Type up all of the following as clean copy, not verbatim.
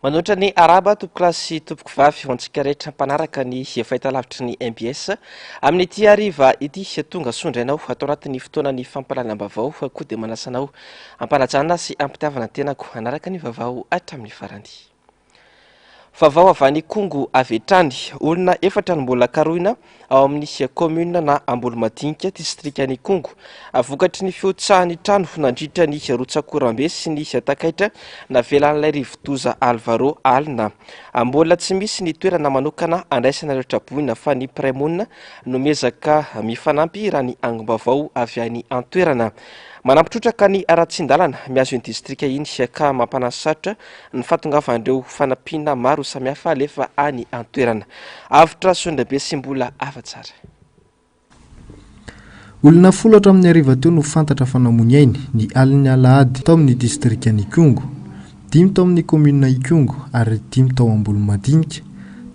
Manoatra ny araba tompo-klasy tompoko vavy ho antsika rehetra mpanaraka ny fahitalavitry ny MBS amin'ny ity hariva ity tonga sondrainao atao anatin'ny fotoanany fampalalam-bavao koa dia manasanao ampanajana sy ampitiavana tenako anaraka ny vavao hatramin'ny farany. Vavao avy any Kongo avy hatrany, olona 4 no mbola karohina ao amin'ny commune na Ambolimadinika district ny Kongo vokatry ny fiotsahan'ny trano nandritra ny Rotsakorambe sy ny Takaitra navelan'ilay rivo-doza Alvaro Alina. Mbola tsy misy ny toerana manokana andraisana ireo traboina fa ny Premona no miezaka mifanampy raha ny angom-bavao avy any an-toerana. Manampitrotraka ny aratsindalana miazo ny distrika iny ka mampanasatra ny fahatongavan'ireo fanampiana maro samihafa alefa any an-toerana. Avitra Sondrabe sy mbola afa-tsara. Olona 10 hatramin'ny hariva teo no fantatra fa namonoainy ny alin'ny alahady tao amin'ny distrika ny Ikongo, 5 tao amin'ny commune Ikongo ary 5 tao Ambolimadinika.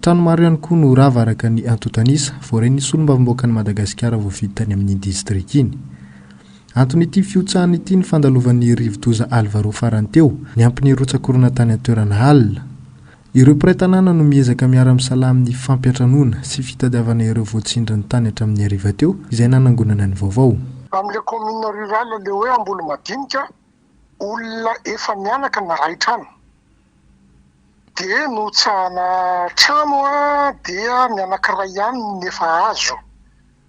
Trano maro ihany koa no rava araka ny antotanisa voaray ny solombavamboaka ny Madagasikara voavidy tany amin'ny distrika iny. Anton'ity fiotsahan' ity ny fandalovan'ny rivo-doza Alvaro farany teo ny ampin'ny rotsakorona tany an-toerana alina. Ireo mpiray-tanàna no miezaka miara-misalaha amin'ny fampiatranona sy fitadiavana ireo voatsindrany tany hatramin'ny hariva teo izay nanangonana ny vaovao. Amin'ilay commune rurale ilay hoe Ambolimadinika, olona efa mianaka naray trano. Dia notsahana trano dia ny anankiray ihany ny efa azo.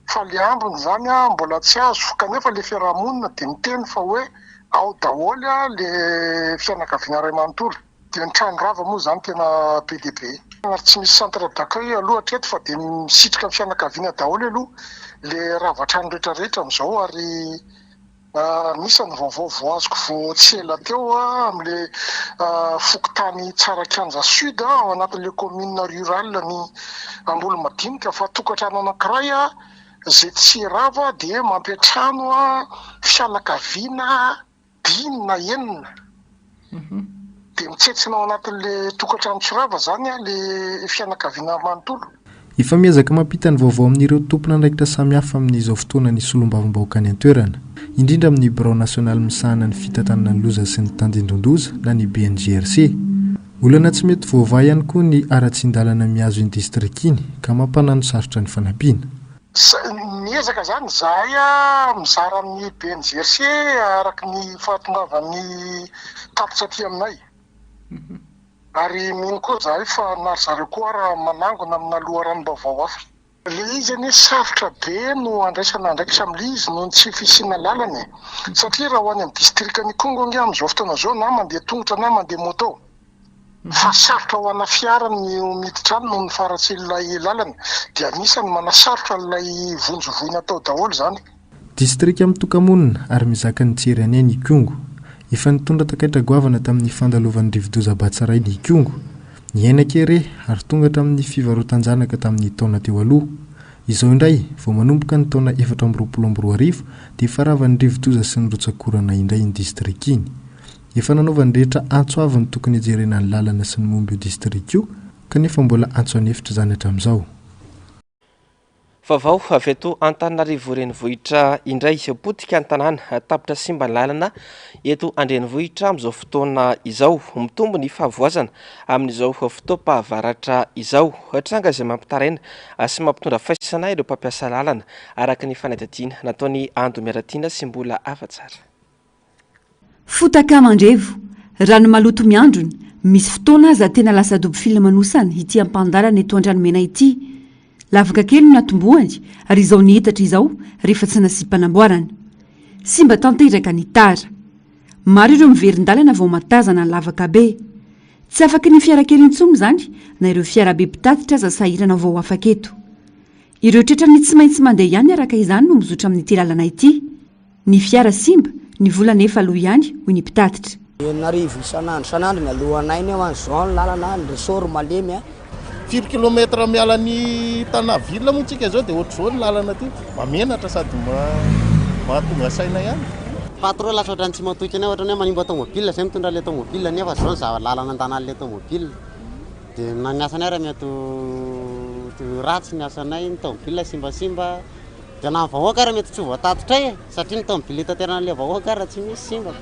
Fa le ambiny zany mbola tsy azo, kanefa le fiarahamonina dia miteny fa hoe ao daholo le fianakaviana iray manontolo. Dia ny trano rava moa zany tena be dia be. Ary tsy misy centre d'accueil aloha hatreto fa dia misitrika amin'ny fianakaviana daholo aloha le rava-trano rehetrarehetra amin'izao ary nisany vaovao azoko vao tsy ela teo amin'le fokotany Tsarakanza Sud ao anatin'le commune rurale ny Ambolimadinika fa tokantrano anankiray zay tsy rava dia mampiatrano fianakaviana 5 na 9. Dia mitsetsina ao anatin'le tokantrano tsy rava zany le fianakaviana manontolo. Efa miezaka mampita ny vaovao amin'ireo tompona andraikitra samihafa amin'izao fotoana ny solombavambahoaka any an-toerana, indrindra amin'ny Bureau National misahana ny fitantanana ny loza sy ny tandindondroza na ny BNGRC. Olana tsy mety voava ihany koa ny aratsindalana miazo iny distrika iny ka mampanano sarotra ny fanampiana. Miezaka zany zahay mizara amin'ny BNGRC araka ny fahatongavan'ny tatitra aty aminay. Ary mino koa zahay fa nary zareo koa raha manangona amina loharanom-baovao hafa. Le izy anie sarotra be no andraisana ndraiky sam'le izy no tsy fisiana lalany. Satria raha ho any amin'ny distrika ny Kongo ange amin'izao fotoana zao na mandeha tongotra na mandeha moto. Fa sarotra ho ana fiara ny miditra any no ny faratsy ilay lalany. Dia anisany manasarotra ilay vonjovoina atao daholo zany. Distrika mitokamonina ary mizaka ny tserany ny Ikongo. Efa nitondra takaitra goavana tamin'ny fandalovan'ny rivo-doza Batsaray ny Ikongo. Ny Ainakere ary tonga tamin'ny fivarotan-janaka tamin'ny taona teo aloha. Izao indray vao manomboka ny taona 2022 dia faravan'ny rivo-doza sy ny rotsakorana indray ny distrika iny. Efa nanaovany rehetra antso avy ny tokony hijerena ny lalana sy ny momby io distrika io, kanefa mbola antso anefitra zany hatramin'izao. Vavao avy eto Antananarivo renivohitra indray potika an-tanàna tapitra simba ny lalana eto an-drenivohitra amin'izao fotoana izao, mitombo ny fahavoazana amin'izao fotoam-pahavaratra izao, tranga izay mampitaraina sy mampitondra faisana ireo mpampiasa lalana araka ny fanadihadiana nataony Ando Miaratiana sy mbola afa-tsara. Fotaka mandrevo, rano maloto miandrony, misy fotoana aza tena lasa dobo filmanosana ity ampandalana eto an-dranomena ity. Lavaka kely no natomboany ary izao nihitatra izao rehefa tsy nasipanamboarana. Simba tanteraka ny tara. Maro ireo miverin-dalana vao matazana ny lavaka be. Tsy afaka ny fiara kely intsony zany na ireo fiara be mpitatitra aza sahirana vao afaka eto. Ireo tretrany tsy maintsy mandeha ihany araka izany no mizotra amin'ity lalana ity. Ny fiara simba ny volana efa aloha ihany hoy ny mpitatitra. Narivo sanandro ny alohanay ny zao ny lalana ny resort malemy 4 kilometra miala ny Tanavilla moa tsika zao dia ohatr'izao ny lalana ty mamenatra sady mahatonga saina ihany. Patro lasa ohatrany tsy matoky anay ohatrany hoe manimba automobile zay mitondra le automobile nefa zao ny lalana an-tanàn'le automobile. Dia naniasanay raha mety ratsy ny asanay ny automobile simbasimba. Dia na vahoaka raha mety tsy voatatitra satria ny automobile itateran'le vahoaka raha tsy misy simba.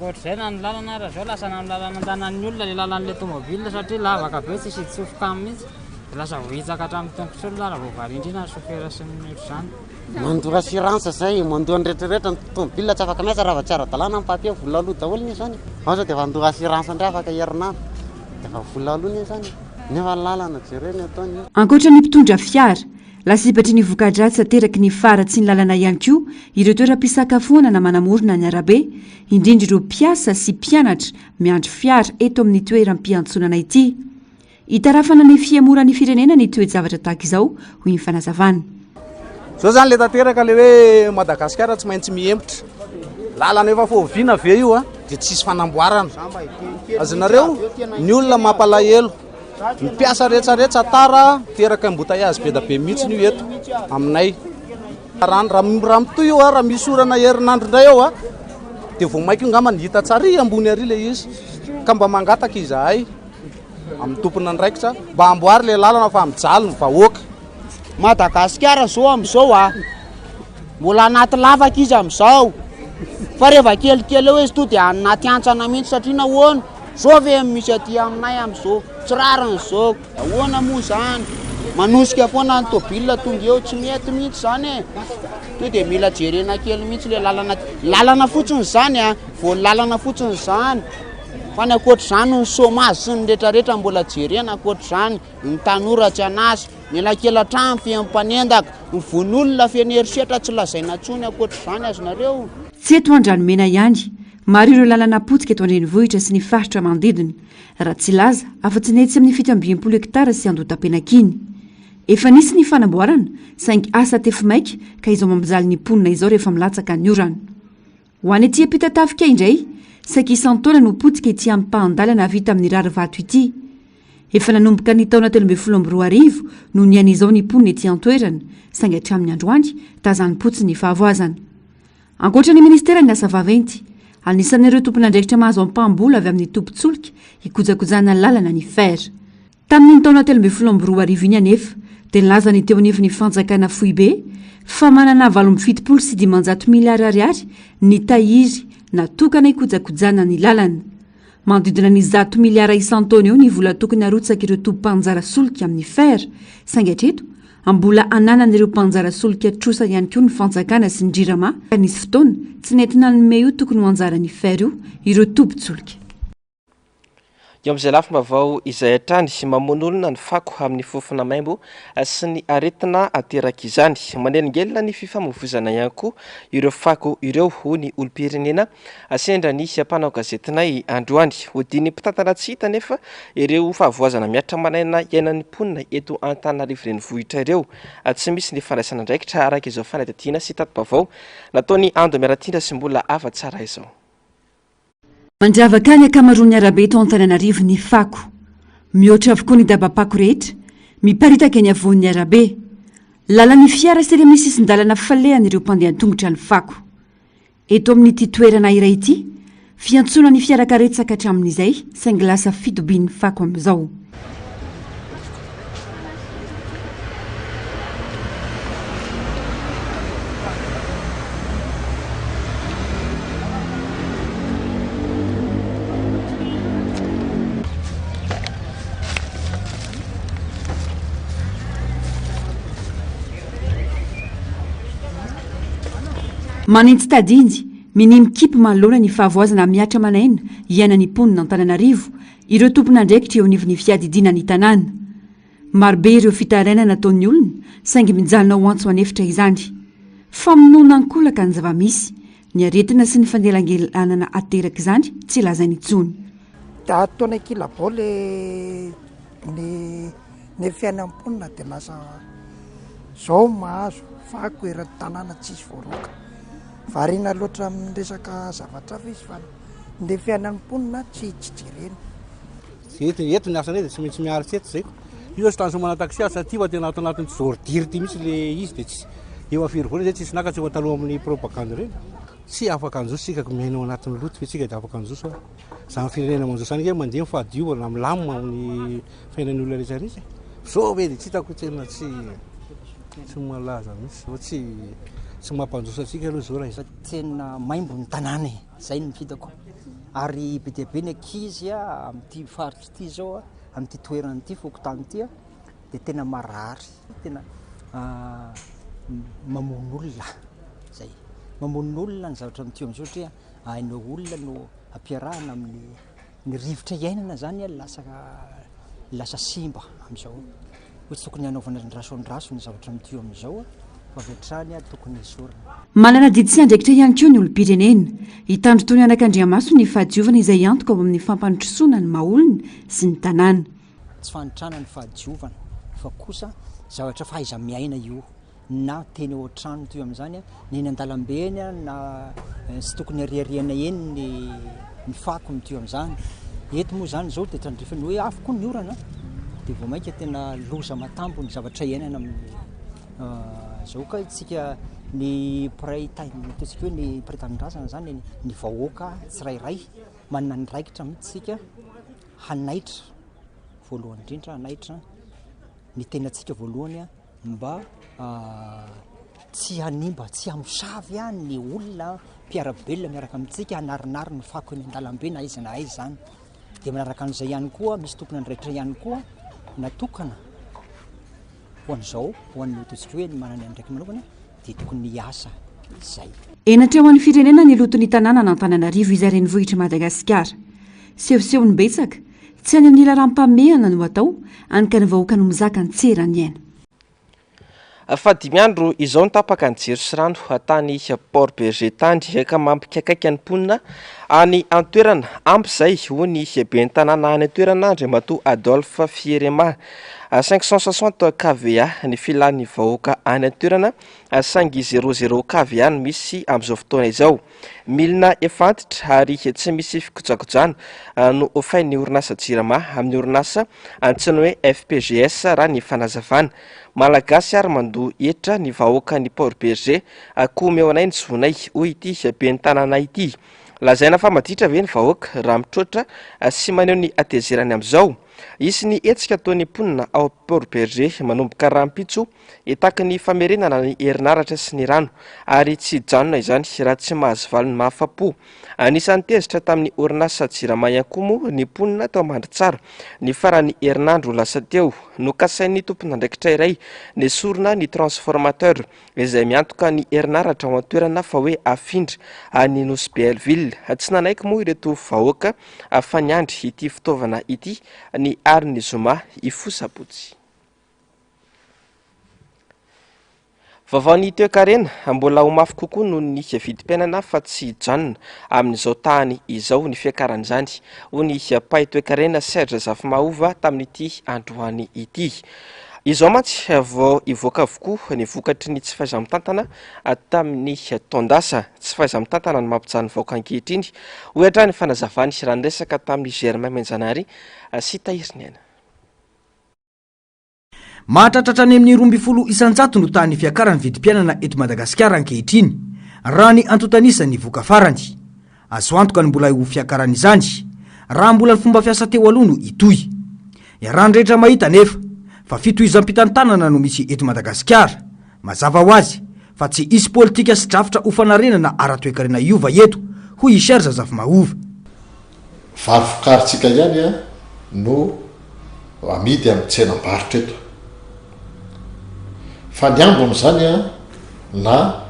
ohatr'izay na ny lalana raha zao lasa na ny lalana an-tanan'ny olona le lalan'le tomobile satria lavaka be tsy tsofoka aminy mihitsy de lasa vohitsaka hatramin'ny tongotra olona raha vao varindrina chauffeur sy ny ohatr'izany mandoa assurance zay mandoa ny rehetrarehetra ny tomobile tsy afaka miasa raha va tsy ara-dalàna amin'ny papier vola aloha daholo iny zany ao zao de efa mandoa assurance ndray afaka herinandro de efa vola aloha iny zany nefa lalana jereny ataony ankoatra ny mpitondra fiara lasipatry ny voka-dratsy ateraky ny faratsy ny lalana ihany koa ireo toeram-pisakafoana na manamorona ny arabe indrindra ireo mpiasa sy mpianatra miandro fiara eto amin'ny toeram-piantsonana ity hitarafana ny fiamorany firenena ny toe-javatra tahaka izao hoy ny fanazavana zao zany le tanteraka le hoe Madagasikara tsy maintsy miempotra lalana efa foviana ve io a de tsisy fanamboarana azonareo ny olona mampalahelo mipiasa rehetsarehetsa tara teraka embouteillage be da be mihitsy ny eto aminay raha mitoy io a raha misy orana herinandro indray ao a de vao maika ngamba ny hita tsary ambony ary le izy ka mba mangataka izahay amin'ny tompona ndraikitra mba amboary le lalana fa mijaly ny vahoaka Madagasikara zao am'izao a mbola anaty lavaka izy am'izao fa rehefa kelikely eo izy to de anaty antsana mihitsy satria nahoana zao ve misy aty aminay am'izao tsy rariny zao ahoana moa zany manosika foana ny tobile tonga eo tsy mety mihitsy zany e to de mila jerena kely mihitsy le lalana fotsiny zany a vo lalana fotsiny zany fa ny akoatr'izany ny chômage sy ny rehetrarehetra mbola jerena akoatr'izany ny tanora tsy anasy mila kely hatrany fiampanendaka ny von'olona fianerisetra tsy lazaina tsony akoatr'izany azonareo tsy eto andranomena ihany maro ireo lalana potsika eto andrenivohitra sy ny faritra mandidina raha tsy laza afa-tsy netsy amin'ny 7 hektara sy andotam-penakiny efa nisy ny fanamboarana saingy asa tefimaika ka izao mampijaly ny mponina izao rehefa milatsaka ny orana ho any aty ampitatafika indray saika isan-taona no potsika ity amin'ny mpahandalana vita amin'ny rary vato ity efa nanomboka ny taona 2012 no nian'izao ny mponina ety an-toerana saingy hatramin'ny androany tazany potsy ny fahavoazana ankoatra ny ministera ny asa vaventy anisan'ireo tompon'andraikitra mahazo ampambola avy amin'ny tompontsoloka hikojakojana ny lalana ny fer tamin'ny taona 2012 iny anefa dia nilaza ny teo anivy ny fanjakana foibe fa manana 770 sy 500 miliary ariary ny tahiry natokana hikojakojana ny lalana manodidina ny 100 miliara isan-taona eo ny vola tokony harotsaka ireo tompo-mpanjara solika amin'ny fer saingy hatreto ambola ananan'ireo mpanjara solika trosa ihany koa ny fanjakana sy ny drirama ka nisy fotoana tsy nentina nome io tokony ho anjarany fer io ireo tompontsolika eo amin'izay lafim-bavao izay hatrany mamono ny fako amin'ny fofona maimbo sy ny aretina ateraka izany manelingelina ny fifamoivoizana ihany koa ireo fako ireo ho ny olom-pirenena sendra ny mpanao gazetinay androany hodiny mpitantana tsy hita nefa ireo fahavoazana miatra manaina iainan'ny mponina eto Antananarivo renivohitra ireo tsy misy ny fandraisana andraikitra araka izao fanaditiana sy tato-bavao nataony Ando Miaratindra sy mbola ava tsara izao mandravaka ny akamaroany arabe eto Antananarivo ny fako mihoatra avokoa ny dabapako rehetra miparitaka ny avoan'ny arabe lalany fiara sy ireo misy sisin-dalana falehan'ireo mpandeha tongotra ny fako eto amin'ity toerana iray ity fiantsona ny fiarakaretsaka hatramin'izay saingy lasa fitobian'ny fako amin'izao manintsy tadinjy minimikipy manoloana ny fahavoazana miatra manaina iainany mponina Antananarivo ireo tompon'andraikitra eo anivon'ny fiadidiana ny tanàna marobe ireo fitaraina nataon'ny olona saingy mijalona ho antso anefitra izany famonoana ankolaka ny zava-misy ny aretina sy ny fandelangelanana ateraka izany tsy lazainy intsony da ataona kilabao ny fiainam-ponina dia lasa zao mahazo fako eran-tanàna tsisy voaroka variana loatra amin'ny resaka zavatra izy fa nde fiainan'ny mponina tsy jerena eto ny asana dia tsy maintsy miaritsy eto zay io tany somana taxi satria fa tena ato anatin'ny zordiry ty mihitsy le izy dia tsy eo afiry voana zay tsisy naka tsy efa taloha amin'ny propagande reny tsy afaka anjoso sikako miainao anatin'ny loto fa tsika dia afaka anjoso a za ny firenena manjoso any ke mandeha mifahadiovana milamina amin'ny fiainan'ny olona rehetrarehetra zao ve dia tsy hitako tena tsy malaza mihitsy fa tsy mampanjoso atsika aloha zao raha isa tena maimbo ny tanàna e zay ny fitako ary be dia be ny ankizy amin'ity faritra ity zao amin'ity toerana ity fokotany ity dia tena marary tena mamon'olona zay mamon'olona ny zavatra mity amin'izao satria hainao olona no ampiarahana amin'ny ny rivotra iainana zany lasa simba amin'izao hoe tsy tokony hanaovana ndrasondraso ny zavatra mity amin'izao fa vetrany tokony isorana. Manana didy sy andraikitra ihany koa ny olom-pirenena hitandro toy ny anak'Andriamaso ny fahadiovana izay antoka ao amin'ny fampanotrosoana ny maha-olona sy ny tanàna. Tsy fanitrana ny fahadiovana fa kosa zavatra fahaiza miaina io na teny ao an-trano toy amin'izany ny eny an-dalambe eny na sy tokony ariariana eny ny fako mity amin'izany. Eto moa zany zao dia tandrifany hoe afoko ny orana dia vao mainka tena loza matambo ny zavatra iainana zao ka itsika ny ataontsika hoe ny pray-tanindrazana zany ny vahoaka tsirairay manana ny raikitra mihitsika hanaitra voalohany indrindra hanaitra ny tenatsika voalohany mba tsy hanimba tsy hamosavy ny olona mpiarabelona miaraka amintsika hanarinary ny fako eny an-dalambe na izy na aizy zany dia manaraka an'izay ihany koa misy tompony andraikitra ihany koa natokana ho an'izao ho an'ny ataontsika hoe ny manana andraiky manokana dia tokony hiasa izay. Enatra eo amin'ny firenena ny lotony tanàna n'Antananarivo izay renivohitra Madagasikara. Sehosehony betsaka tsy any amin'ny lalam-pamehana no atao anika ny vahoaka no mizaka ny tserany aina. Fa 5 andro izao ny tapaka ny jiro sy rano tany Port Berger tandry ka mampikaikaiky ny mponina any antoerana ampy izay ho ny ben'ny tanàna any antoerana Andriamatoa Adolphe Fierema 560 kVA ny filan'ny vahoaka any antoerana sangy 00 kVA misy amin'izao fotoana izao. Milina efantitra ary tsy misy fikojakojana no ofain'ny orinasa jirama amin'ny orinasa antsoina hoe FPGS raha ny fanazavana. Malagasy ary mandoa etra ny vahoaka ny Port Berger akoho meonay ny zonay hoy ity ben'ny tanàna ity. Lazaina fa maditra ve ny vahoaka raha mitroatra sy maneho ny atezerany amin'izao. Isy ny etsika ataon'ny mponina ao Port Berger manomboka rahampitso itaky ny famerenana ny herinaratra sy ny rano ary tsy janona izany raha tsy mahazo valiny mahafapo. Anisan'ny tezitra tamin'ny orinasa jirama ihany koa moa ny mponina tao Mandritsara ny farany herinandro lasa teo no kasain'ny tompon'andraikitra iray ny sorona ny transformateur izay miantoka ny herinaratra ao an-toerana fa hoe afindra any Nosy Belleville. Tsy nanaiky moa ireto vahoaka fa niandry ity fitaovana ity ny Arny Zoma ifosabotsy. Vavaony toe-karena mbola ho mafy kokoa noho ny vidim-piainana fa tsy janona amin'izao tany izao ny fiakaran'izany ho ny mpahay toe-karena Serge Zafimahova tamin'ity androany ity. Izao mantsy vao ivoaka avokoa ny vokatry ny tsy fahaiza-mitantana tamin'ny taondasa tsy fahaiza-mitantana ny mampijanona vahoaka ankehitriny ohatra ny fanazavany sy ranoresaka tamin'ny Germain Menjanary sy Tahiriny aina. Mahatratratra any amin'ny 12 isan-jato no tany fiakaran'ny vidim-piainana eto Madagasikara ankehitriny raha ny antotanisany voka farany. Azo antoka ny mbola ho fiakarana izany raha mbola ny fomba fiasa teo aloha no itoy. Iarany rehetra mahita nefa fa fitohizam-pitantanana no misy eto Madagasikara. Mazava ho azy fa tsy isy politika sy drafitra ho fanarenana ara-toe-karena iova eto hoy i Serge Zafimahova. Varokaritsika ihany no amidy amin'ny tsenam-barotra eto. Fa ny ambony zany na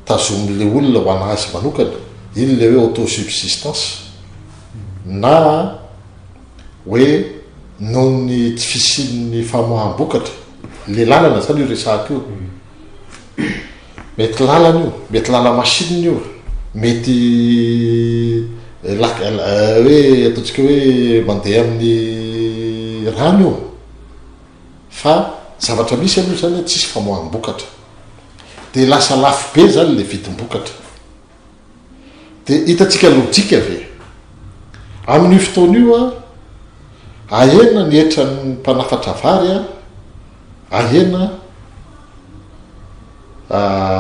tazomile olona ho anazy manokana iny le hoe autosubsistance na hoe noho ny tsy fisian'ny famoaham-bokatra le lalana zany io resahako io mety lalana io mety lala masinina io mety hoe ataontsika hoe mandeha amin'ny rano io fa zavatra misy aloha zany tsisy famoaham-bokatra dia lasa lafo be zany le vidim-bokatra dia hitatsika lojika ve amin'io fotoana io ahena ny etran'ny mpanafatra vary ahena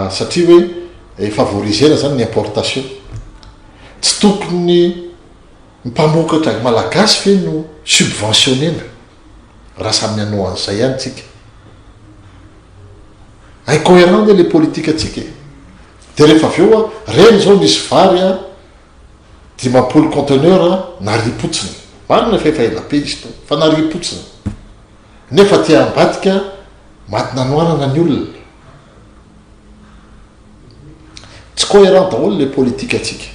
satria hoe favorisena zany ny importation tsy tokony mpamokatra malagasy fe no subventionnena raha samy hanao an'izay ihany tsika incohérent le politique atsika dia rehefa avy eo reny zao nisy vary dimapolo conteneur naripotsiny marina fefa elabe izy to fa naripotsiny nefa tia ambadika maty nanoanana ny olona tsy cohérent daholo le politika atsika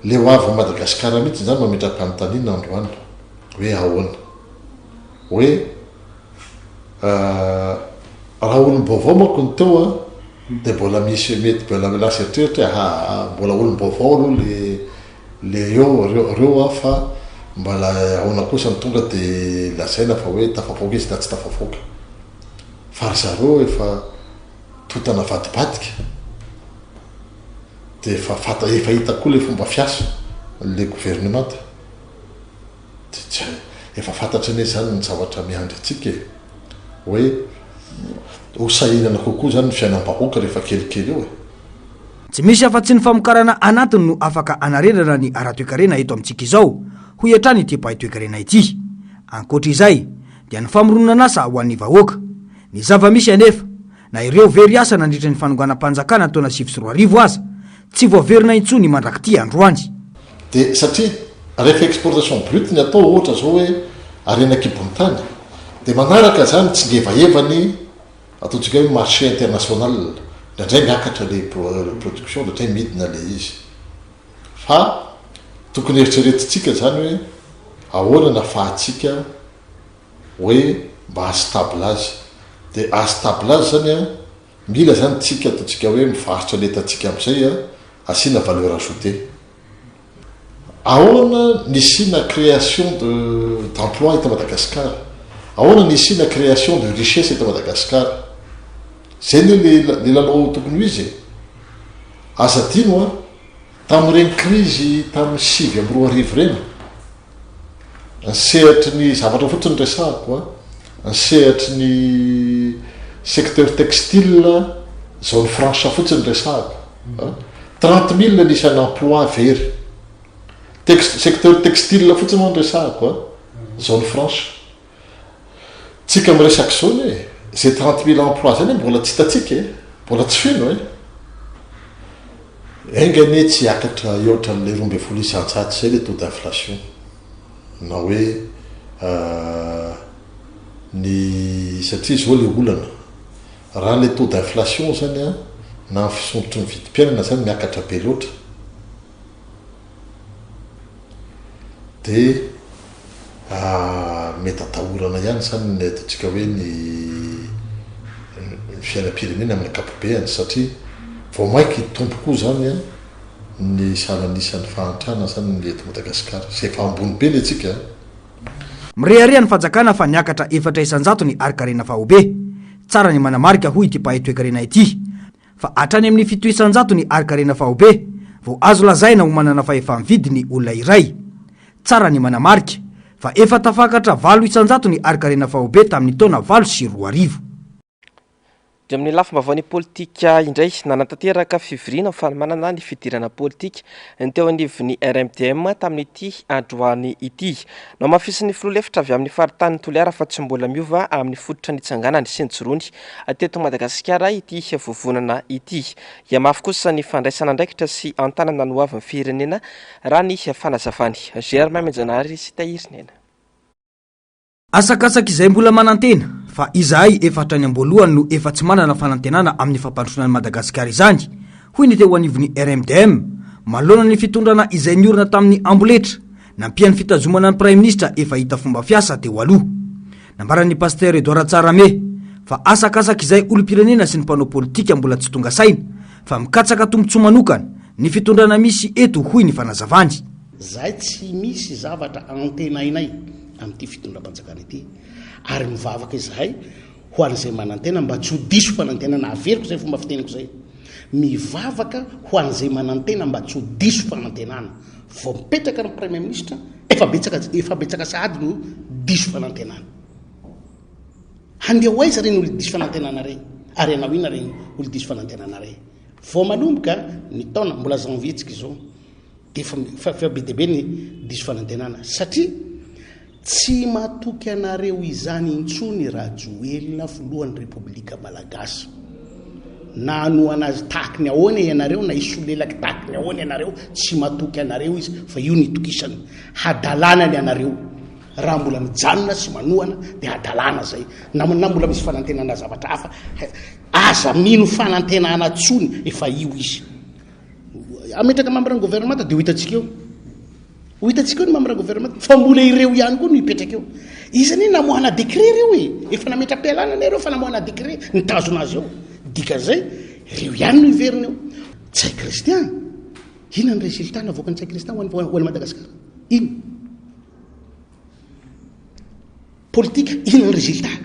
le hoava Madagasikara mihitsy zany mametra-panontaniana androany hoe ahoana hoe raha olom-baovao manko ny teo a de mbola misy mety mbola lasa eritreritra mbola olom-baovao aloha le reo a fa mbola ahoana kosa ny tonga de lasaina fa hoe tafavoaka izy da tsy tafavoaka fa ry zareo efa totana vadibadika de efa hita koa le fomba fiasa le gouvernemanta de efa fantatra ane zany ny zavatra miandry atsika hoe hosahinana kokoa zany ny fiainam-bahoaka rehefa kelikely eo tsy misy afa-tsy ny famokarana anatiny no afaka anarenana ny ara-toekarena eto amintsika izao ho iatrany ity pahi-toekarena ity ankoatra izay dia ny famoronana asa ho an'ny vahoaka ny zava-misy anefa na ireo very asa nandritra ny fanonganam-panjakana taona 2024 aza tsy voaverina intsony mandrakity androany de satria rehefa exportation brute ny atao ohatra zao hoe arena-kibony tany de manaraka zany tsy ngevaevany ataontsika hoe marché international ndraindray miakatra le production ndraindray midina le izy fa tokony eritreretitsika zany hoe ahoana nafahatsika hoe mba astable azy de astable azy zany a mila zany tsika ataontsika hoe mivarotra letatsika am'izay a asina valeur ajoutée ahoana nisina création d'emploi eto Madagasikara ahoana nisina création de richesse eto Madagasikara zay le lalao tokony ho izy azadino a tamin'ireny crise tamin'ny 2024 reny nisehatry ny zavatra fotsiny resahako a nisehatry ny secteur textile zone franche fotsiny resahako 30 000 nisany emploi very secteur textile fotsiny moa resahako zone franche tsika miresaky zao e zay 30 000 emploi zany mbola tsy hitatsika mbola tsy feno engane tsy akatra eotra le 12 isan-jato zay le taux d'inflation na hoe ny satria zao le olana raha le taux d'inflation zany a na ny fisontotry ny vidim-piainana zany miakatra be loatra de mety atahorana ihany zany ny ataontsika hoe ny fiainam-pirenena amin'ny akapobeany satria vao maiky tompo koa zany a ny salanisan'ny fahantrana zany le eto Madagasikara zay fa ambony be le atsika mirehareha ny fanjakana fa niakatra 400 ny arikarena fahobe tsara ny manamarika hoy ity pahi-toekarena ity fa hatrany amin'ny 700 ny arikarena fahobe vao azo lazaina ho manana fahefa-mividy ny olona iray tsara ny manamarika fa efa tafakatra 800 ny arikarena fahobe tamin'ny taona 2024 de amin'ny lafim-baovany politika indray nanantanteraka fivirina fanomanana ny fidirana politika ny teo anivon'ny RMDM tamin'ity androany ity no mafisin'ny filoalefitra avy amin'ny faritany Toliara fa tsy mbola miova amin'ny fototra nitsanganany sy ny jirony teto Madagasikara ity vovonana ity ia mafy kosa ny fandraisana andraikitra sy antanana no avy ny firenena raha ny fanazavany Germain Menjanary sy Tahirinena asakasaka izay mbola manantena fa izahay efatra ny amboalohany no efa tsy manana fanantenana amin'ny fampandrosoan'ny Madagasikara izany hoy ny teo anivon'ny RMDM malona ny fitondrana izay niorina tamin'ny amboletra nampian'ny fitazomana ny Prime Ministre efa hita fomba fiasa teo aloha nambaran'ny Pasteur Edouard Tsarame fa asakasaka izay olom-pirenena sy ny mpanao politika mbola tsy tonga saina fa mikatsaka tombotsoa manokana ny fitondrana misy eto hoy ny fanazavany zahay tsy misy zavatra antenainay amin'ity fitondram-panjakana ity ary mivavaka izahay ho an'izay manantena mba tsy ho diso fanantena na averiko zay fomba fiteniko zay mivavaka ho an'izay manantena mba tsy ho diso fanantenana vao mipetraka ny Premier Ministre efa betsaka sady no diso fanantenana handeha ho aiza reny olo diso fanantenana reny ary anao ina reny olo diso fanantenana reny vao manomboka ny taona mbola janvier tsika izao de fa be deabe ny diso fanantenana satria tsy matoky anareo izany intsony raha Joelina filohan'ny Repoblika Malagasy na anoana azy tahaky ny ahoana ianareo na isolelaky tahaky ny ahoana ianareo tsy matoky anareo izy fa io nitokisany hadalana ny anareo raha mbola mijanona sy manoana dia hadalana zay na mbola misy fanantenana zavatra hafa aza mino fanantenana tsony efa io izy ametraka mambrany gouvernemanta dia hitantsika eo hitantsika eo ny mambrany gouvernemanta fa mbola ireo ihany koa no hipetraka eo izany namohana décret ireo efa nametra-pialana nareo fa namohana décret nitazona azy eo dika zay ireo ihany no hiverina eo tsay kristian ina ny résultat navoaka ny tsay kristian ho an'ny Madagasikara ino politika ina ny résultat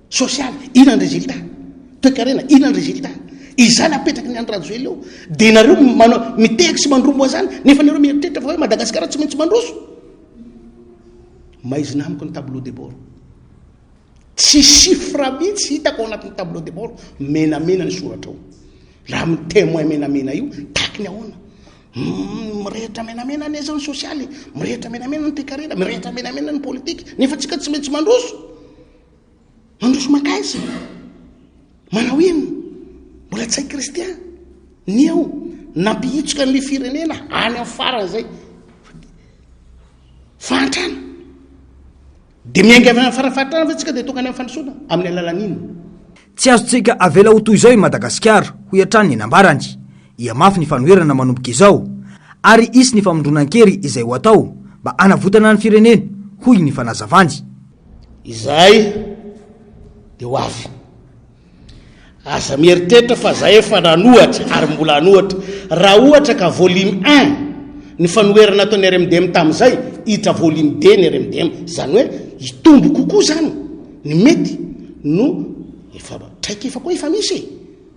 social ina ny résultat toekarena ina ny résultat izany apetraky ny andro rajo ely eo dia nareo mitehaka sy mandromboa zany nefa nareo mieritreritra fa hoe Madagasikara tsy maintsy mandroso maizina amiko ny tableau de bord tsy chiffre mihitsy hitako ao anatin'ny tableau de bord menamena ny soratra ao raha mitémoin menamena io tahaky ny ahoana mirehitra menamena ny aizany sosialy mirehitra menamena ny toekarena mirehitra menamena ny politika nefa tsika tsy maintsy mandroso makaiza manao ino mbola tsay kristian ny eo nampihitsoka n'le firenena any amin'ny farany zay fantrana dia miainga avy farafatrana fa tsika dia tokany amin'ny fandrosoana amin'ny alalan'ino tsy azontsika avela ho toy izao i Madagasikara ho iatrany ny nambarany ia mafy ny fanoherana manomboka izao ary isy ny famondronan-kery izay ho atao mba anavotana ny firenena hoy ny fanazavany izay dia ho avy aza mieritreritra fa zay efa nanohatra ary mbola anohatra raha ohatra ka volume 1 ny fanoherana ataony RMDM tamin'izay hita volume 2 ny RMDM zany hoe hitombo kokoa zany ny mety no efa traiky efa koa efa misy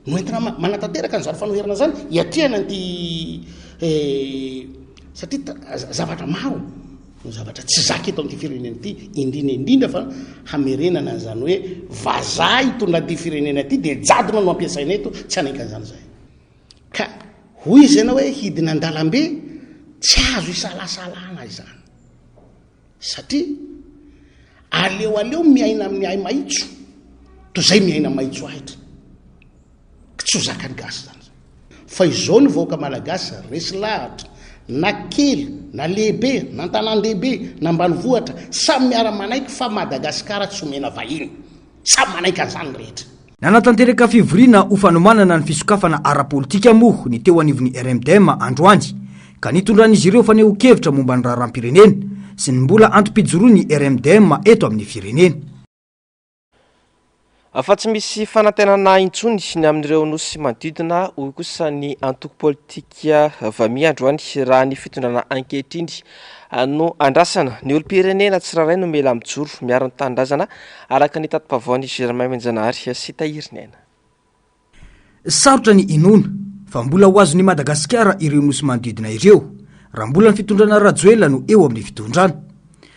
no entina manatanteraka nyzany fanoherana zany hiatriana anty satria zavatra maro no zavatra tsy zaka eto amin'ity firenena ity indrindra fa hamerenana an'izany hoe vazaha hitondra ty firenena ity dia jadona no ampiasaina eto tsy anaiky an'izany zay ka hoy izy ianao hoe hidina an-dalambe tsy azo isalasalana izany satria aleo miaina amin'ny ay maitso toy zay miaina maitso ahitra tsy ho zakany gasy zany fa izao ny vahoaka malagasy resy lahatra na kely na lehibe na tanàn-dehibe na ambanivohatra samy miara-manaiky fa Madagasikara tsy omena vahiny samy manaiky an'izany rehetra nanatanteraka fivoriana ho fanomanana ny fisokafana ara-politika moa ny teo anivon'ny RMDM androany ka nitondran'izy ireo faneho-kevitra momba ny raharam-pirenena sy ny mbola antom-pijoroa ny RMDM eto amin'ny firenena fa tsy misy fanantenana intsony ny amin'ireo nosy manodidina hoy kosa ny antoko politika vamia androany raha ny fitondrana ankehitrindry no andrasana ny olo-pirenena tsiraray no mela mijoro miaro ny tanindrazana araka ny tatim-pavaon'ny Germain Menjanahary sy Tahirinena sarotra ny inona fa mbola ho azon'ny Madagasikara ireo nosy manodidina ireo raha mbola ny fitondrana rajoela no eo amin'ny fitondrana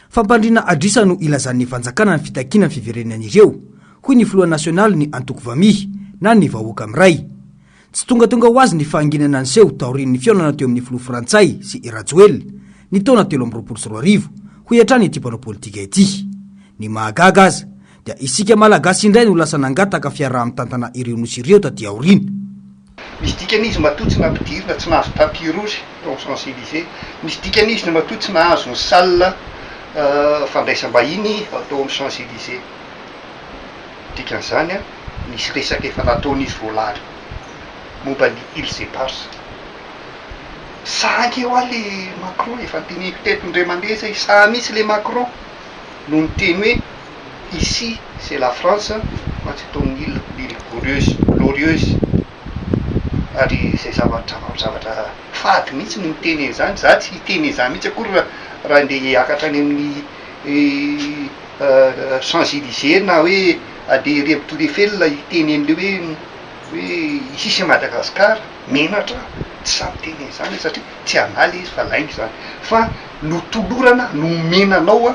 fampandrina adrisa no ilazan'ny fanjakana ny fitakiana ny fiverenan'ireo hoy ny filoha nasionaly ny antoko vami na ny vahoaka amiray tsy tonga ho azy ny fahanginana ny seho taorian'ny fionana teo amin'ny filoha frantsay sy Rajoelina ny taona 2024 hoy hatrany ity mpanao politika ity ny mahagaga aza dia isika malagasy indray no lasa nangataka fiaraha-mitantana ireo nosy ireo taty aoriana misy dikanizy matotsy nampidirina tsy nahazo tapis rouge au Champs-Élysées misy dikanizy matotsy nahazo ny salle fandraisam-bahiny atao amin'ny Champs-Élysées dikan'izany nisy resaka efa nataon'izy voalary momba ny Îles-et-Parses sahaky eo le Macron efa teniko teto indray mandeha zay saha misy le Macron no niteny hoe ici c'est la France matsy ataon'ny île glorieuse ary zay zavatra fady mihitsy no miteny zany za tsy hiteny zany mihitsy akory raha ndeha hiakatra any amin'ny Champs-Élysées na hoe ade Reptourefel hiteny an'le hoe ici c'est Madagascar menatra tsy samy teny zany satria tsy analy izy fa laingy zany fa no tolorana no menanao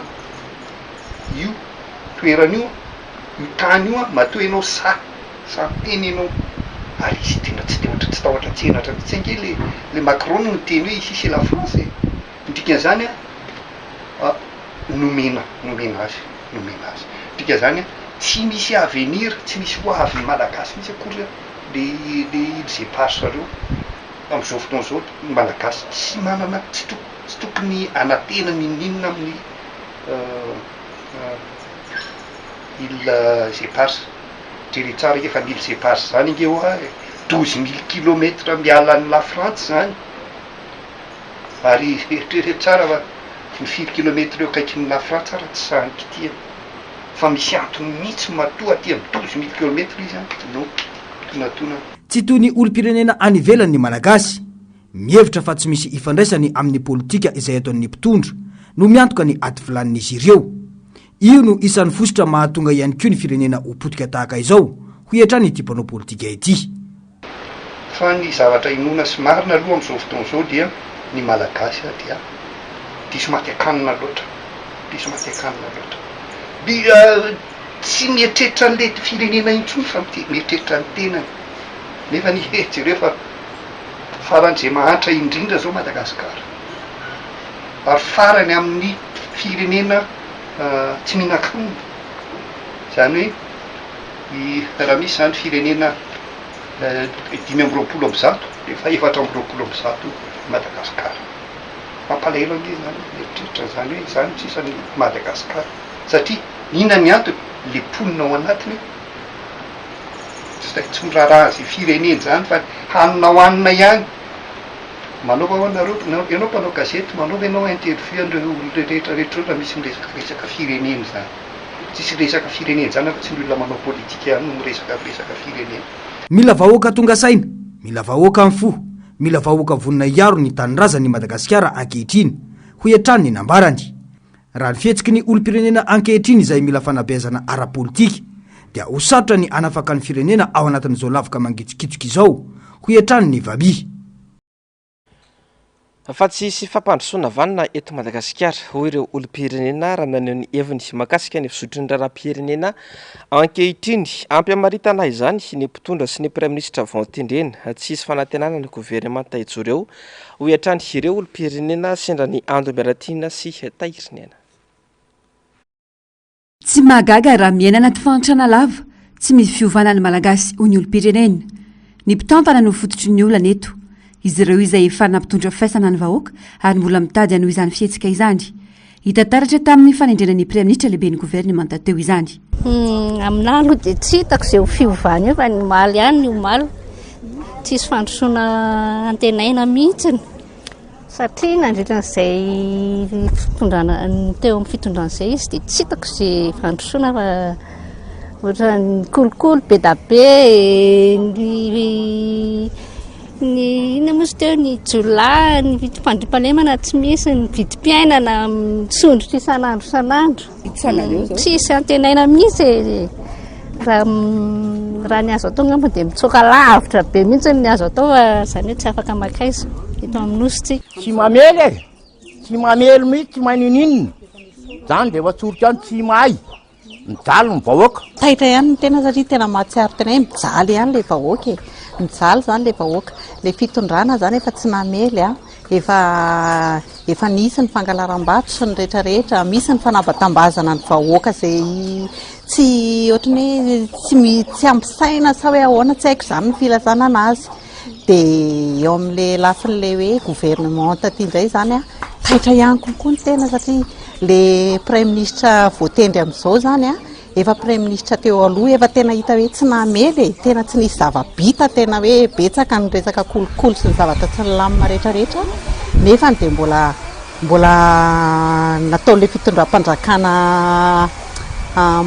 io toeran'io io tany io matoa ianao samy teny ianao ary izy tena tsy tahotra tsenatra mitsy ange le Macron no teny hoe ici c'est la France dikan'izany nomena azy dikan'izany tsy misy avenir tsy misy ho avy malagasy misy akory le zay pasy reo amin'izao fotoana zao ny malagasy tsy manana tsy tokony anatena mininona amin'ny ile zay pasy jere tsara efa l'ile zay pasy zany ingeo a 12 000 kilometre mialan'ny la France zany ary eritrereto tsara fa ny 4 kilometre eo akaikin'ny la France tsara tsy sanika ity fa misy antony mihitsy matoa aty amin'ny 12 000 kilometre izy no tonatona tsy toy ny olom-pirenena any ivelany malagasy mihevitra fa tsy misy ifandraisany amin'ny politika izay ato amin'ny mpitondra no miantoka ny ady volanin'izy ireo io no isan'ny fosotra mahatonga ihany koa ny firenena ho potika tahaka izao ho hiatrany ity mpanao politika ity fa ny zavatra inona sy marina aloha amin'izao fotoana izao dia ny malagasy dia diso matiakanina loatra tsy mietreritra n'le firenena intsony fa mietreritra ny tenany nefa ny jereo fa faran'izay mahantra indrindra zao Madagasikara ary farany amin'ny firenena tsy mihinan-kanina zany hoe raha misy zany firenena 5 zato efa 4 zato Madagasikara mampalahelo an'le zany mietreritra zany hoe zany tsisan'ny Madagasikara satria inona ny antony le ponina ao anatiny tsy miraharaha azy fireneny zany fa hanina hoanina ihany manaova hoanareo ianao mpanao gazety manaova ianao interview an'ireo rehetrarehetra raha misy miresaka fireneny zany tsisy resaka fireneny zany fa tsy ny olona manao politika ihany no miresaka fireneny mila vahoaka tonga saina mila vahoaka amin'ny fo mila vahoaka vonina iaro ny tanindrazany Madagasikara ankehitriny ho hiatrany ny nambarany raha ny fihetsiky ny olom-pirenena ankehitriny izay mila fanabeazana ara-politika dia ho sarotra ny anafaka ny firenena ao anatin'izao lavaka mangitsikitsoka izao ho hiatrany ny vabi fa tsy sy fampandrosoana vanina eto Madagasikara hoy ireo olom-pirenena raha naneho ny heviny mahakasika ny fisotro ny raharaham-pirenena ankehitriny ampy amaritana izany ny mpitondra sy ny praiminisitra vao tendrena tsy isy fanantenana ny governemanta ijoreo ho hiatrany ireo olom-pirenena sendra ny ando miaratina sy tahirinena tsy mahagaga raha miaina anaty fantrana lava tsy misy fiovana ny malagasy ho ny olom-pirenena ny mpitantana no fototry ny olana eto izy ireo izay efa nampitondra fiaisana ny vahoaka ary mbola mitady anoho izany fihetsika izany hitantaratra tamin'ny fanendrena ny praiminisitra lehibe ny governemanta teo izany aminah aloha dia tsy hitako izay ho fiovana io fa ny maly ihany ny omaly tsisy fandrosoana antenaina mihitsiny satria nandritran'izay fitondrana teo amin'ny fitondran'izay izy dia tsy hitako izay fandrosoana fa ohatra ny kolokolo be da be ny ina mosy teo ny jolà ny vidim-pandrimpalemana tsy misy ny vidim-piainana sondrotra isan'andro tsisy antenaina mihitsy raha ny azo atao ngamba dia mitsoka lavitra be mihitsy ny azo atao fa zany hoe tsy afaka makaiza eto amin'nositsika tsy mamely tsy mamely mihitsy tsy manininina zany dia efa tsoroka any tsy mahay mijaly ny vahoaka taitra ihany ny tena satria tena mahatsiaro tena hoe mijaly ihany le vahoaka mijaly zany le vahoaka le fitondrana zany efa tsy mamely efa nisy ny fangalaram-bato sy ny rehetrarehetra misy ny fanabatambazana ny vahoaka zay tsy ohatrany hoe tsy ampisaina sa hoe ahoana tsy haiko zany ny filazana anazy dia eo amin'le lafin'le hoe gouvernement taty indray zany taitra ihany kokoa ny tena satria le praiminisitra voatendry amin'izao zany efa praiminisitra teo aloha efa tena hita hoe tsy namely tena tsy nisy zavabita tena hoe betsaka ny resaka kolokolo sy ny zavatra tsy ny lamina rehetrarehetra nefa dia mbola nataon'le fitondram-pandrakana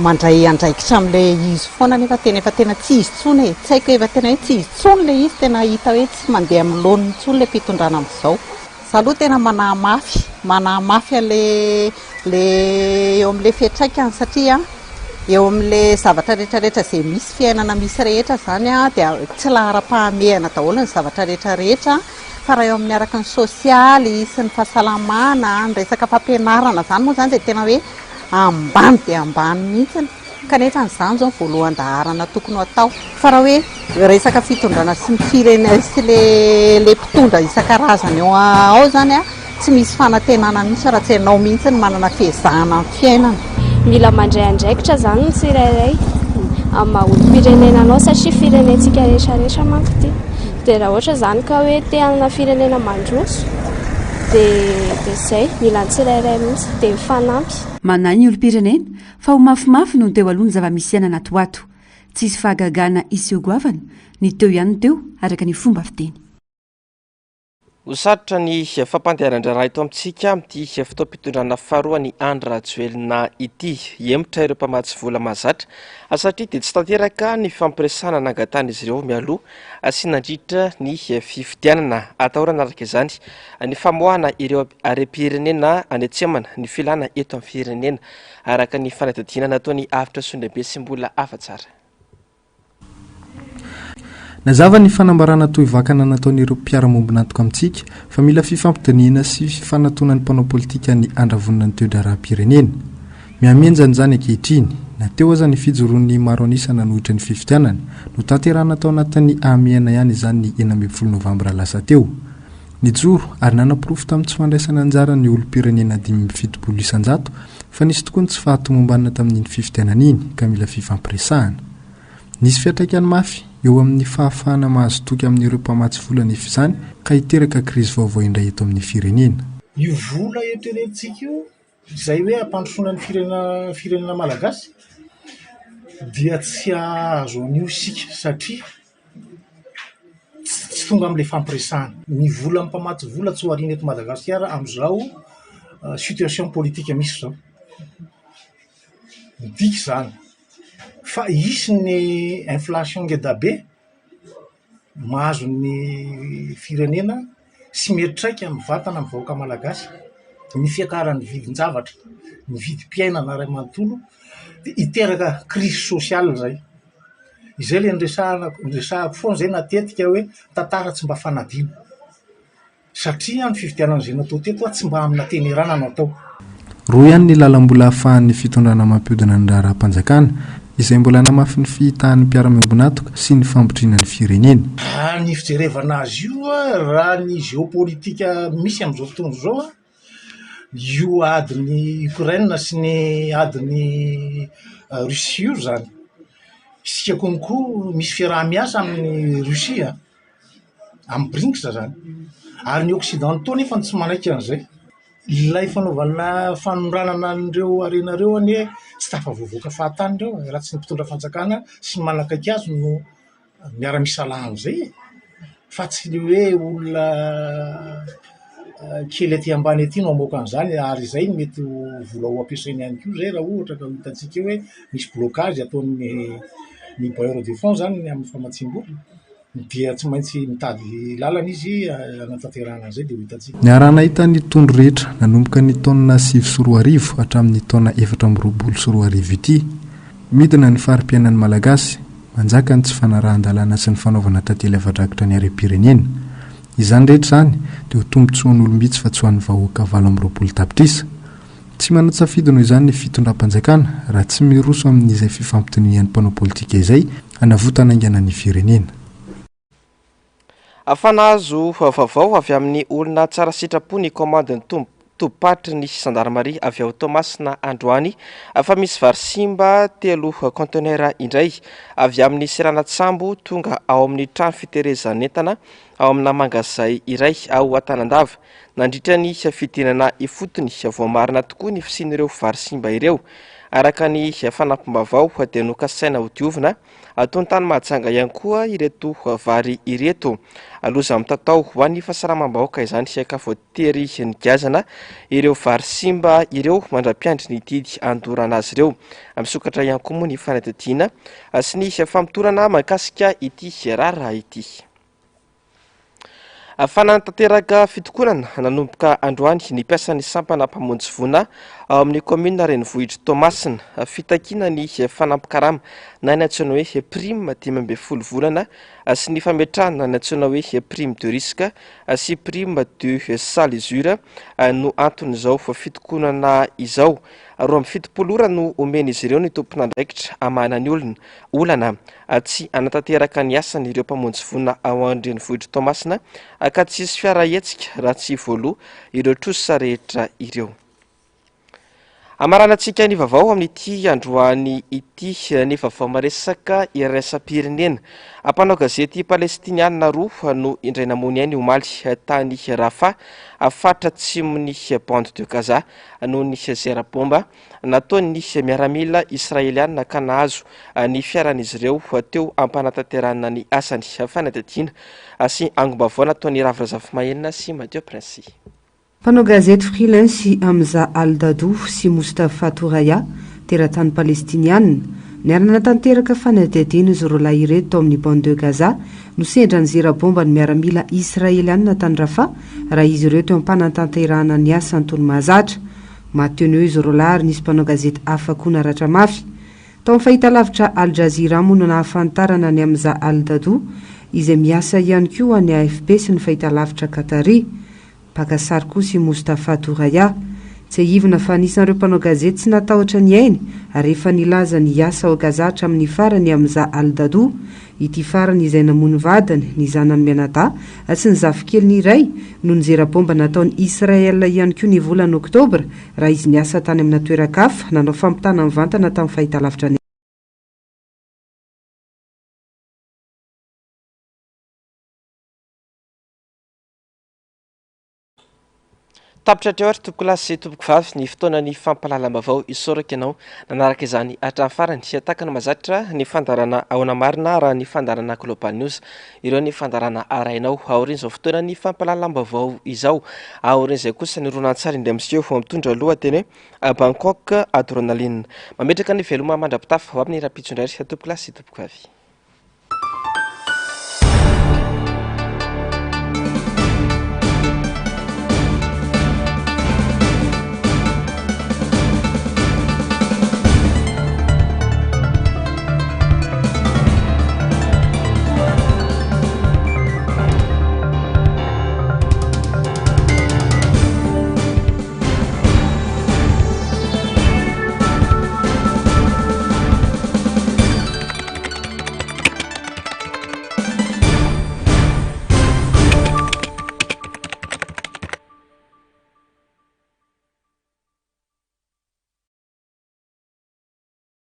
mandray andraikitra amin'le izy foana nefa tena tsy izy tsony tsy haiko efa tena hoe tsy izy tsony le izy tena hita hoe tsy mandeha amin'ny laoniny tsony le fitondrana amin'izao aloha tena manamafy le eo amin'le fiatraikany satria eo amin'le zavatra rehetrarehetra zay misy fiainana misy rehetra zany dia tsy lahara-pahamehana daholo ny zavatra rehetrarehetra fa raha eo amin'ny araka ny sosialy sy ny fahasalamana ny resaka fampianarana zany moa zany dia tena hoe ambany dia ambany mihitsy kanefa n'izany zao voalohan-daharana tokony atao fa raha hoe resaka fitondrana sy ny firenena sy le mpitondra isan-karazany eo ao zany tsy misy fanantenana mihitsy raha tsy ianao mihitsy ny manana fiezahana amin'ny fiainana mila mandray andraikitra zany ny tsirairay amin'ny maha-olom-pirenenanao satria firenentsika rehetrarehetra manko ty dia raha ohatra zany ka hoe te hanana firenena mandroso dia zay mila tsirairay mihitsy dia mifanampy. Manahy ny olom-pirenena fa ho mafimafy no teo aloha ny zava-misy anana toato tsisy fahagagana iseho goavana ny teo ihany teo araka ny fomba fiteny. Ho sarotra ny fampandehanan-draharaha eto amintsika amin'ity fotoam-pitondrana faharoa ny Andry Rajoelina ity emotra ireo mpamatsy vola mahazatra satria dia tsy tanteraka ny fampiresana nangatan'izy ireo mialoha sy nandritra ny fifidianana atahorana araka izany ny famoahana ireo harem-pirenena any antsemana ny filana eto amin'ny firenena araka ny fanadidina nataony avitra Sondrambe sy mbola hafa tsara. Nazava ny fanambarana toy vakana nataon'ireo mpiara-mombona antoka amintsika fa mila fifampidiniana sy fifanatona ny mpanao politika ny andravonina ny toe-daram-pirenena. Miamenjana izany ankehitriny na teo aza ny fijoroan'ny maro anisana nohitra ny fifidianana no tanterahana tao anatin'ny amiana ihany izany ny 9 Novambra lasa teo. Nijoro ary nanapirofo tamin'ny tsy fandraisana anjara ny olom-pirenena 570 isan-jato fa nisy tokoa ny tsy fahatomombanana tamin'iny fifidianana iny ka mila fifampiresahana. Nisy fiantraikany mafy eo amin'ny fahafahana mahazo toky amin'ireo mpamatsy vola nefa izany ka hiteraka krizy vaovao indray eto amin'ny firenena. Io vola eritreretintsika io izay hoe ampandrosoana ny firenena malagasy dia tsy azo anio isika satria tsy tonga amin'ilay fampiresahana. Ny vola amin'ny mpamatsy vola tsy ho ariana eto Madagasikara amin'izao situation politika misy zao. Midika izany. Fa isy ny inflation ngeda be mahazo ny firenena sy meritraika amin'ny vatana amin'ny vahoaka malagasy ny fiakaran'ny vidin-javatra, ny vidim-piainana ray manontolo dia hiteraka crise sociale zay. Izay ilay resahako foana izay natetika hoe tantara tsy mba fanadino satria ny fifidianana izay natao teto tsy mba amina tenerana no atao. Roa ihany ny lalam-bola ahafahan'ny fitondrana mampiodana ny raharaham-panjakana izay mbola namafy ny fihitahan'ny mpiara-miombona antoka sy ny fampitriana ny firenena. Ny fijerevana azy io raha ny géopolitika misy amin'izao fotoana izao io adiny Ukraine sy ny adiny Russie io zany. Isika konko misy fiaraha-miasa amin'ny Russia amin'ny BRICS zany. Ary ny Occidentaux nefa tsy manaiky an'izay. Ilay fanaovana fanondranana an'ireo arenareo anie tsy tafavoavoaka fahatany ireo raha tsy ny mpitondra fanjakana sy ny manakaiky azy no miara-misalahana amin'izay fa tsy ny hoe olona kely aty ambany aty no amoaka an'izany ary izay mety vola ho ampiasainy ihany koa zay raha ohatra ka hitantsika hoe misy blocage ataon'ny bailleur de fonds zany amin'ny famatsiam-bola dia tsy maintsy mitady lalana izy anatanterahana an'izay dia hitantsika. Ny araha nahita ny tondro rehetra nanomboka ny taona 9 hatramin'ny taona 4 ity midina ny fari-piainan'ny malagasy manjaka ny tsy fanarahan-dalàna sy ny fanaovana tantely afadrakotra ny harem-pirenena. Izany rehetra zany dia ho tombontsoan'olombitsy fa tsy ho an'ny vahoaka 20 tapitrisa. Tsy manatsafidy noho izany ny fitondram-panjakana raha tsy miroso amin'izay fifampitonian'ny mpanao politika izay hanavotana aingana ny firenena. Afanazo vaovao avy amin'ny olona tsara sitrapo ny komandin'ny tompatry ny gendarmerie avy ao Toamasina androany fa misy vary simba 3 conteneur indray avy amin'ny Seranan-Tsambo tonga ao amin'ny trano fiterezan'entana ao amina mangazay iray ao Antanandava. Nandritra ny fidinana ifotony voamarina tokoa ny fisian'ireo vary simba ireo. Araka ny fanampim-bavao dia nokasaina ho diovina atony tany Mahajanga ihany koa ireto vary ireto. Aloza amin'ny tatao ho an'ny fahasalamam-bahoaka izany ka voatery nigazana ireo vary simba ireo mandra-piandry ny didy andorana azy ireo. Misokatra ihany koa moa ny fanadidina sy ny famitorana mahakasika ity rara ity. Fanantanteraka fitokonana nanomboka androany ny piasan'ny sampana mpamonjy voana ao amin'ny commune Renivohitra Toamasina fitakina ny fanampikarama na ny antsoina hoe prime 10 volana sy ny fametrahana ny antsoina hoe prime de risque sy prime de salisure no anton'izao fitokonana izao. 27 ora no omen'izy ireo ny tompon'andraikitra amana ny olana tsy anatanteraka ny asany ireo mpamonjy voana ao Renivohitra Toamasina ka tsisy fiara hetsika raha tsy voaloha ireo trosa rehetra ireo. Amaranantsika ny vaovao amin'ity androany ity ny vaovao maresaka iraisam-pirenena. Ampanao gazety palestiniana roa no indray namony ainy omaly tany Rafa afatra atsimony bande de Gaza no ny zera-bomba nataony miaramila israeliana ka nahazo ny fiaran'izy ireo teo ampanatanterahana ny asany fanadihadiana sy angom-baovao nataony Ravrazafy sy Madio Prince. Panao gazety freelance Hamza Al-Dadou sy Mustafa Touraya teratany palestiniana niarana tanteraka fanadihadiana izy roa lahy ireto tao amin'ny bande de Gaza no sendra ny zera-bomba ny miaramila israeliana tany Rafa raha izy ireo teo ampanatanterahana ny asa Antony Mahazatra mateo izy roa lahy ary nisy panao gazety hafa koa naratra mafy tao amin'ny fahitalavitra Al Jazeera moa no nahafantarana ny Hamza Al-Dadou izay miasa ihany koa ny AFP sy ny fahitalavitra Qatari pakasary koa sy Mustafa Touraya tsy ahivina fa anisan'ireo mpanao gazety sy natahotra ny ainy ary efa nilaza ny asa ao Gaza hatramin'ny farany Hamza Al-Dadou ity farany izay namony vadiny ny zanany Mianada sy ny zafikely iray no nizera-bomba nataony Israel ihany koa ny volana Oktobra raha izy niasa tany amina toeran-kafa nanao fampitana mivantana tamin'ny fahitalavitra ny tapitra treoatra tompoko lasy sy tompoko vavy ny fotoana ny fampalalam-bavao isoraka ianao nanaraka izany hatramin'ny farany sy atakana mazatra ny fandarana aona marina raha ny fandarana Global News ireo ny fandarana arainao aoriana izao fotoana ny fampalalam-bavao izao aoriana izay kosa ny ronan-tsary indray amin'isika eo mitondra lohateny Bangkok adrenaline mametraka ny veloma mandrapitafa ho amin'ny rapitsondray tompoko lasy sy tompoko vavy.